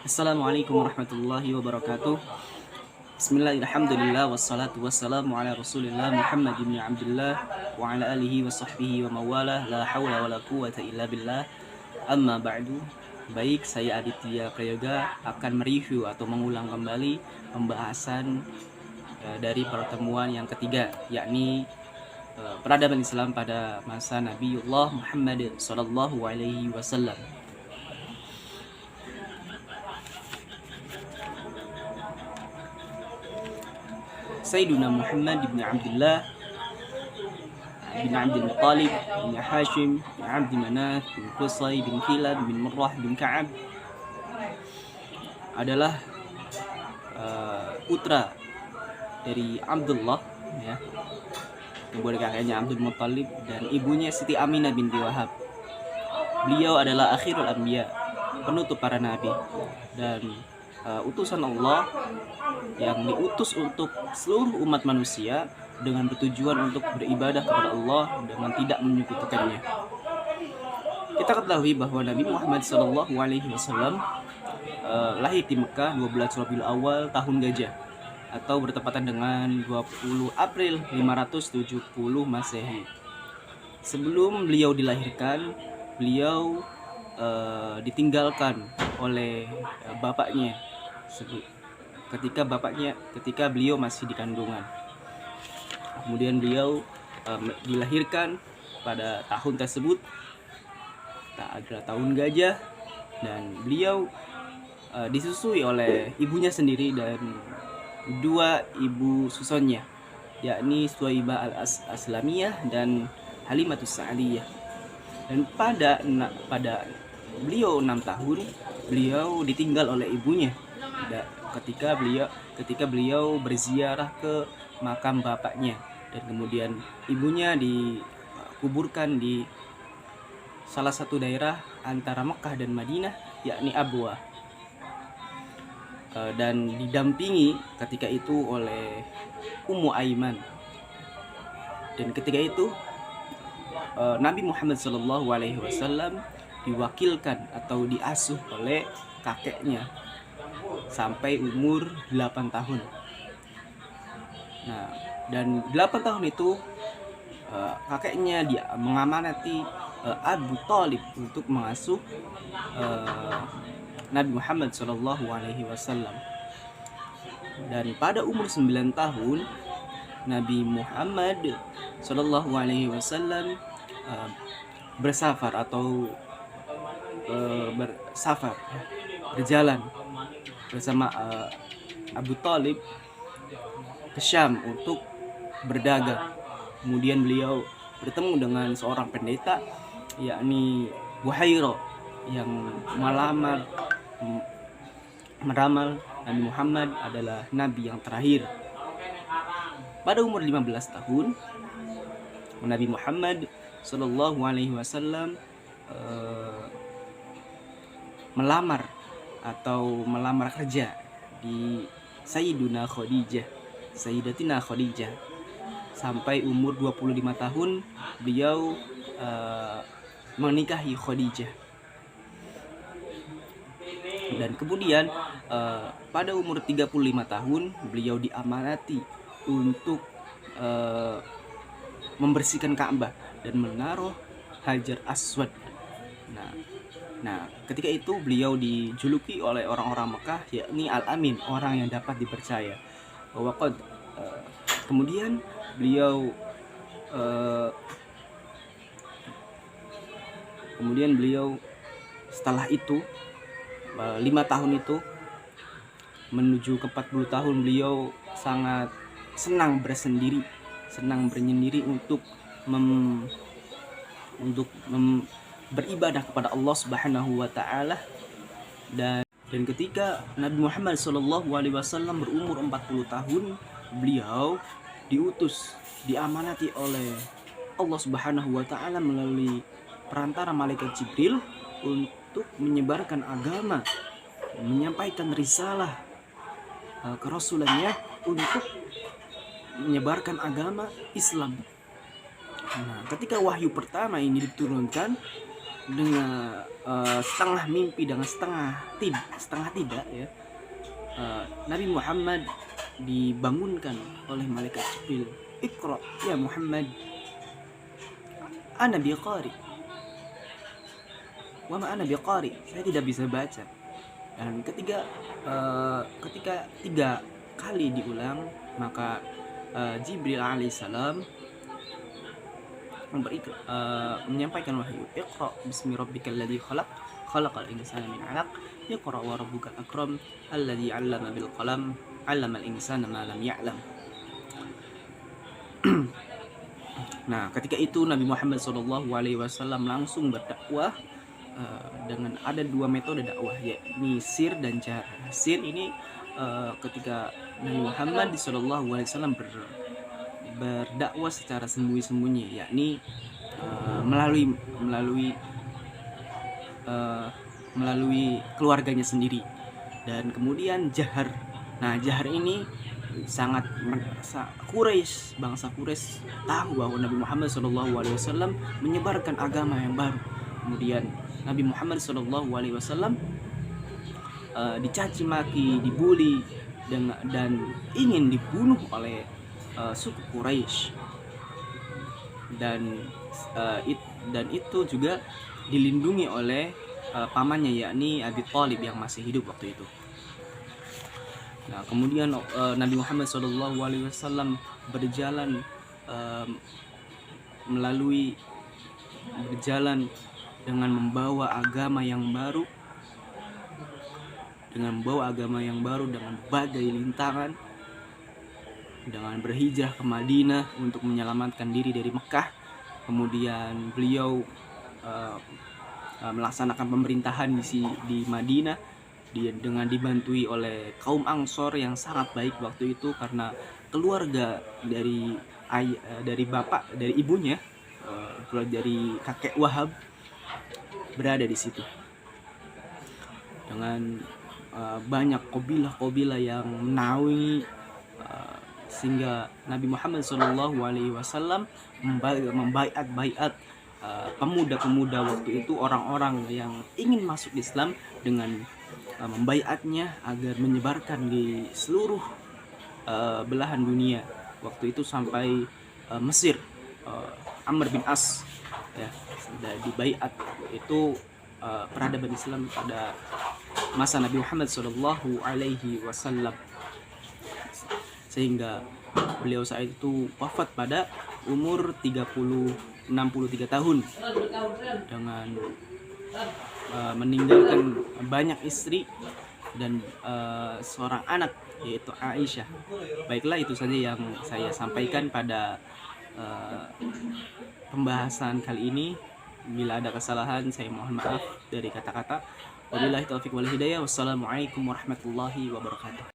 Assalamualaikum warahmatullahi wabarakatuh. Bismillahirrahmanirrahim. Wassalatu wassalamu ala rasulillah Muhammad ibn Abdullah wa ala alihi wa sahbihi wa mawalah. La hawla wa la quwata illa billah. Amma ba'du. Baik, saya Aditya Prayoga akan mereview atau mengulang kembali pembahasan dari pertemuan yang ketiga, yakni peradaban Islam pada masa Nabiullah Muhammad sallallahu alaihi wasallam. Sayyiduna Muhammad bin Abdullah bin Abdul Muttalib bin Hashim bin Abdi Manaf bin Qusay bin Kilab bin Murrah bin Ka'ab adalah putra dari Abdullah, ya, ibu kakaknya Abdul Muttalib, dan ibunya Siti Aminah binti Wahab. Beliau adalah akhirul anbiya, penutup para nabi, dan utusan Allah yang diutus untuk seluruh umat manusia dengan bertujuan untuk beribadah kepada Allah dengan tidak menyekutukannya. Kita ketahui bahwa Nabi Muhammad SAW lahir di Mekah 12 Rabiul Awal tahun Gajah, atau bertepatan dengan 20 April 570 Masehi. Sebelum beliau dilahirkan, beliau ditinggalkan oleh bapaknya ketika beliau masih di kandungan. Kemudian beliau dilahirkan pada tahun tersebut, adalah tahun Gajah, dan beliau disusui oleh ibunya sendiri dan dua ibu susunnya, yakni Suwaibah al-Aslamiyah dan Halimatus Sa'diyah. Dan pada beliau 6 tahun, beliau ditinggal oleh ibunya ketika beliau berziarah ke makam bapaknya, dan kemudian ibunya dikuburkan di salah satu daerah antara Mekah dan Madinah, yakni Abwa, dan didampingi ketika itu oleh Ummu Aiman. Dan ketika itu Nabi Muhammad SAW diwakilkan atau diasuh oleh kakeknya sampai umur 8 tahun. Nah, dan 8 tahun itu kakeknya dia mengamanati Abu Thalib untuk mengasuh Nabi Muhammad SAW. Dan pada umur 9 tahun Nabi Muhammad SAW bersafar atau berjalan bersama Abu Thalib ke Syam untuk berdagang. Kemudian beliau bertemu dengan seorang pendeta, yakni Buhairah, yang meramal Nabi Muhammad adalah nabi yang terakhir. Pada umur 15 tahun Nabi Muhammad SAW melamar kerja di Sayyidatina Khadijah. Sampai umur 25 tahun beliau menikahi Khadijah. Dan kemudian pada umur 35 tahun beliau diamanati untuk membersihkan Ka'bah dan menaruh Hajar Aswad. Nah, ketika itu beliau dijuluki oleh orang-orang Mekah, yakni Al-Amin, orang yang dapat dipercaya. Kemudian beliau setelah itu 5 tahun itu menuju ke 40 tahun beliau sangat senang bernyendiri untuk beribadah kepada Allah Subhanahu wa taala. Dan ketika Nabi Muhammad SAW berumur 40 tahun, beliau diamanati oleh Allah Subhanahu wa taala melalui perantara malaikat Jibril untuk menyebarkan agama, menyampaikan risalah kerasulannya untuk menyebarkan agama Islam. Nah, ketika wahyu pertama ini diturunkan, dengan setengah mimpi dengan setengah tidak ya, Nabi Muhammad dibangunkan oleh malaikat Jibril. Iqra ya Muhammad, ana biqari. Wa ma ana biqari, saya tidak bisa baca. Dan ketika 3 kali diulang, maka Jibril alaihissalam menyampaikan wahyu. Iqra bismi rabbikal ladzi khalaq, khalaqal insana min 'alaq, iqra wa rabbukal akram, alladzi 'allama bil qalam, 'allamal insana ma lam ya'lam. Nah, ketika itu Nabi Muhammad SAW langsung berdakwah dengan ada 2 metode dakwah, yakni sir dan jar. Sir ini ketika Nabi Muhammad SAW berdakwah secara sembunyi-sembunyi, yakni melalui keluarganya sendiri. Dan kemudian jahar. Nah, jahar ini sangat bangsa Quraisy tahu bahwa Nabi Muhammad SAW menyebarkan agama yang baru. Kemudian Nabi Muhammad SAW dicaci maki, dibully, dan ingin dibunuh oleh suku Quraisy. Dan itu juga dilindungi oleh pamannya, yakni Abi Thalib yang masih hidup waktu itu. Nah, kemudian Nabi Muhammad SAW berjalan dengan membawa agama yang baru, dengan berbagai lintangan, dengan berhijrah ke Madinah untuk menyelamatkan diri dari Mekah. Kemudian beliau melaksanakan pemerintahan di Madinah dengan dibantui oleh kaum Ansor yang sangat baik waktu itu, karena keluarga dari ibunya, dari kakek Wahab, berada di situ dengan banyak kabilah yang menaungi, sehingga Nabi Muhammad SAW membaiat pemuda-pemuda waktu itu, orang-orang yang ingin masuk Islam, dengan membaiatnya agar menyebarkan di seluruh belahan dunia. Waktu itu sampai Mesir, Amr bin As ya sudah dibaiat. Itu peradaban Islam pada masa Nabi Muhammad SAW, sehingga beliau saat itu wafat pada umur 63 tahun dengan meninggalkan banyak istri dan seorang anak, yaitu Aisyah. Baiklah, itu saja yang saya sampaikan pada pembahasan kali ini. Bila ada kesalahan, saya mohon maaf dari kata-kata. Wabillahi taufiq wal hidayah. Wassalamualaikum warahmatullahi wabarakatuh.